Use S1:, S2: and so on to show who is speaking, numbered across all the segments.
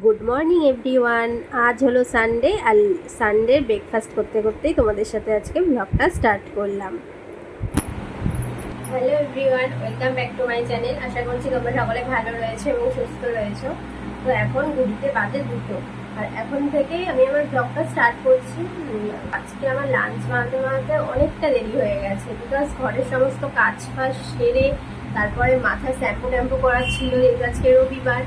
S1: Good morning everyone. আজ হলো Sunday, আর Sunday breakfast করতে করতেই তোমাদের সাথে আজকে ব্লগটা স্টার্ট করলাম। Hello everyone, welcome back to my channel. আশা করছি তোমরা সকলে ভালো রয়েছো এবং সুস্থ রয়েছো। তো এখন ঘড়িতে বাজে 2টো, আর এখন থেকেই আমি আমার ব্লগটা স্টার্ট করছি। আজকে আমার লাঞ্চ বানাতে বানাতে অনেকটা দেরি হয়ে গেছে, বিকজ ঘরের সমস্ত কাজ ফাজ সেরে তারপরে মাথায় শ্যাম্পু ট্যাম্পু করার ছিল, যেহেতু আজকে রবিবার।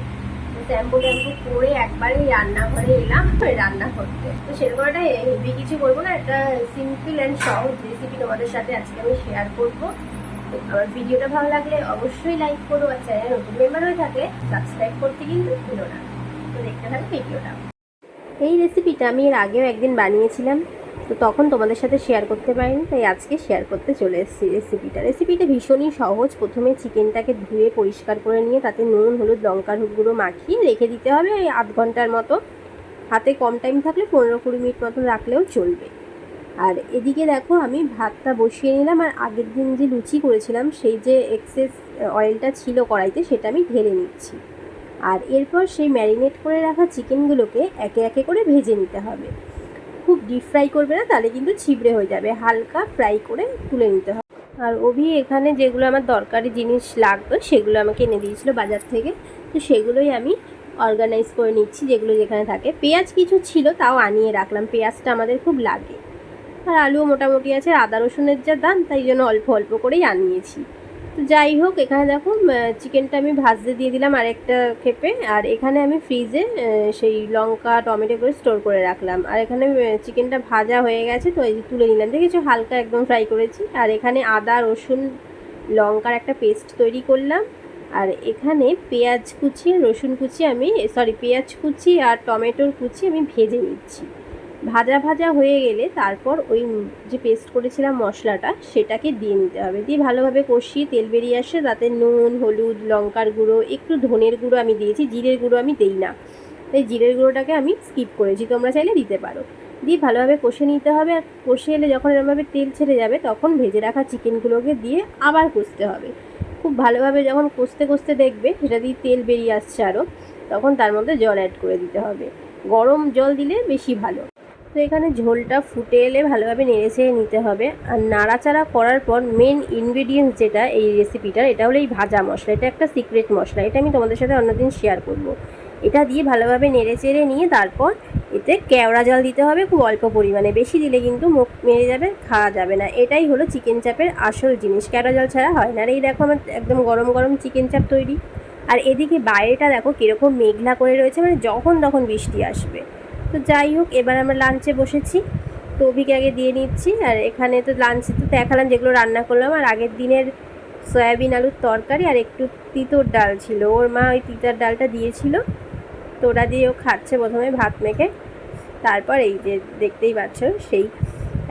S1: শ্যাম্পু ট্যাম্পু করে একবারেই রান্নাঘরে এলাম রান্না করতে। তো সেরকম একটা হেভি কিছু করবো না, একটা সিম্পল অ্যান্ড সহজ রেসিপি তোমাদের সাথে আজকে আমি শেয়ার করবো। আমার ভিডিওটা ভালো লাগলে অবশ্যই লাইক করো, আর চ্যানেল নতুন মেম্বার হয়ে থাকলে সাবস্ক্রাইব করতে কিন্তু ভুলো না। তো দেখতে থাকো ভিডিওটা। এই রেসিপিটা আমি এর আগেও একদিন বানিয়েছিলাম, তো তখন তোমাদের সাথে শেয়ার করতে পারিনি, তাই আজকে শেয়ার করতে চলে এসেছি রেসিপিটা ভীষণই সহজ। প্রথমে চিকেনটাকে ধুয়ে পরিষ্কার করে নিয়ে তাতে নুন, হলুদ, লঙ্কার গুঁড়ো মাখিয়ে রেখে দিতে হবে আধ ঘন্টার মতো। হাতে কম টাইম থাকলে 15-20 মিনিট মতো রাখলেও চলবে। আর এদিকে দেখো আমি ভাতটা বসিয়ে নিলাম, আর আগের দিন যে লুচি করেছিলাম সেই যে এক্সেস অয়েলটা ছিল কড়াইতে সেটা আমি ঢেলে নিচ্ছি। আর এরপর সেই ম্যারিনেট করে রাখা চিকেনগুলোকে একে একে করে ভেজে নিতে হবে। খুব ডিপ ফ্রাই করবে না, তাহলে কিন্তু ছিবড়ে হয়ে যাবে, হালকা ফ্রাই করে তুলে নিতে হবে। আর অভি এখানে যেগুলো আমার দরকারি জিনিস লাগতো সেগুলো আমাকে এনে দিয়েছিল বাজার থেকে, তো সেগুলোই আমি অর্গানাইজ করে নিচ্ছি, যেগুলো যেখানে থাকে। পেঁয়াজ কিছু ছিল তাও আনিয়ে রাখলাম, পেঁয়াজটা আমাদের খুব লাগে। আর আলুও মোটামুটি আছে, আদা রসুনের যা দাম তাই জন্য অল্প অল্প করেই আনিয়েছি। তো যাই হোক, এখানে দেখো চিকেনটা আমি ভাজতে দিয়ে দিলাম আরেকটা খেপে। আর এখানে আমি ফ্রিজে সেই লঙ্কা টমেটো করে স্টোর করে রাখলাম। আর এখানে চিকেনটা ভাজা হয়ে গেছে, তো এই যে তুলে নিলাম, দেখেছো হালকা একদম ফ্রাই করেছি। আর এখানে আদা রসুন লঙ্কার একটা পেস্ট তৈরি করলাম। আর এখানে পেঁয়াজ কুচি রসুন কুচি পেঁয়াজ কুচি আর টমেটোর কুচি আমি ভেজে নিচ্ছি। ভাজা ভাজা হয়ে গেলে তারপর ওই যে পেস্ট করেছিলাম মশলাটা সেটাকে দিয়ে নিতে হবে। দিয়ে ভালোভাবে কষিয়ে তেল বেরিয়ে আসে, তাতে নুন, হলুদ, লঙ্কার গুঁড়ো, একটু ধনের গুঁড়ো আমি দিয়েছি, জিরের গুঁড়ো আমি দেই না, তাই জিরের গুঁড়োটাকে আমি স্কিপ করেছি, তোমরা চাইলে দিতে পারো। দিয়ে ভালোভাবে কষে নিতে হবে। আর কষে এলে যখন এরমভাবে তেল ছেড়ে যাবে তখন ভেজে রাখা চিকেনগুলোকে দিয়ে আবার কষতে হবে। খুব ভালোভাবে যখন কষতে কষতে দেখবে সেটা দিয়ে তেল বেরিয়ে আসছে আরও, তখন তার মধ্যে জল অ্যাড করে দিতে হবে। গরম জল দিলে বেশি ভালো। তো এখানে ঝোলটা ফুটে এলে ভালোভাবে নেড়েচেড়ে নিতে হবে। আর নাড়াচাড়া করার পর মেন ইনগ্রেডিয়েন্টস যেটা এই রেসিপিটার, এটা হলো এই ভাজা মশলা। এটা একটা সিক্রেট মশলা, এটা আমি তোমাদের সাথে অন্যদিন শেয়ার করব। এটা দিয়ে ভালোভাবে নেড়েচেড়ে নিয়ে তারপর এতে কেওড়া জল দিতে হবে, খুব অল্প পরিমাণে, বেশি দিলে কিন্তু মুখ মেরে যাবে, খাওয়া যাবে না। এটাই হলো চিকেন চাপের আসল জিনিস, কেওড়া জল ছাড়া হয় না। আর এই দেখো আমার একদম গরম গরম চিকেন চাপ তৈরি। আর এদিকে বাইরেটা দেখো কীরকম মেঘলা করে রয়েছে, মানে যখন তখন বৃষ্টি আসবে। তো যাই হোক, এবার আমরা লাঞ্চে বসেছি, তো অভিকে আগে দিয়ে নিচ্ছি। আর এখানে তো লাঞ্চে তো দেখালাম যেগুলো রান্না করলাম। আর আগের দিনের সয়াবিন আলুর তরকারি আর একটু তিতোর ডাল ছিল, ওর মা ওই তিতার ডালটা দিয়েছিল, তো ওটা দিয়ে ও খাচ্ছে প্রথমে ভাত মেখে। তারপর এই যে দেখতেই পাচ্ছ সেই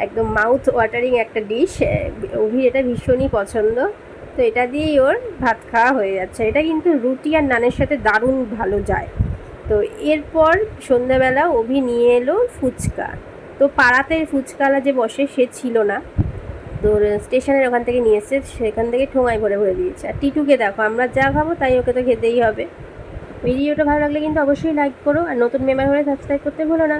S1: একদম মাউথ ওয়াটারিং একটা ডিশ, অভির এটা ভীষণই পছন্দ, তো এটা দিয়েই ওর ভাত খাওয়া হয়ে যাচ্ছে। এটা কিন্তু রুটি আর নানের সাথে দারুণ ভালো যায়। তো এরপর সন্ধ্যাবেলা অভি নিয়ে এলো ফুচকা। তো পাড়াতে ফুচকালা যে বসে সে ছিল না, তো স্টেশনের ওখান থেকে নিয়ে এসে সেখান থেকে ঠোঙায় ভরে ভরে দিয়েছে। আর টিটুকে দেখো, আমরা যা খাবো তাই ওকে তো খেতেই হবে। ভিডিওটা ভালো লাগলে কিন্তু অবশ্যই লাইক করো, আর নতুন মেম্বার হলে সাবস্ক্রাইব করতে ভুলো না।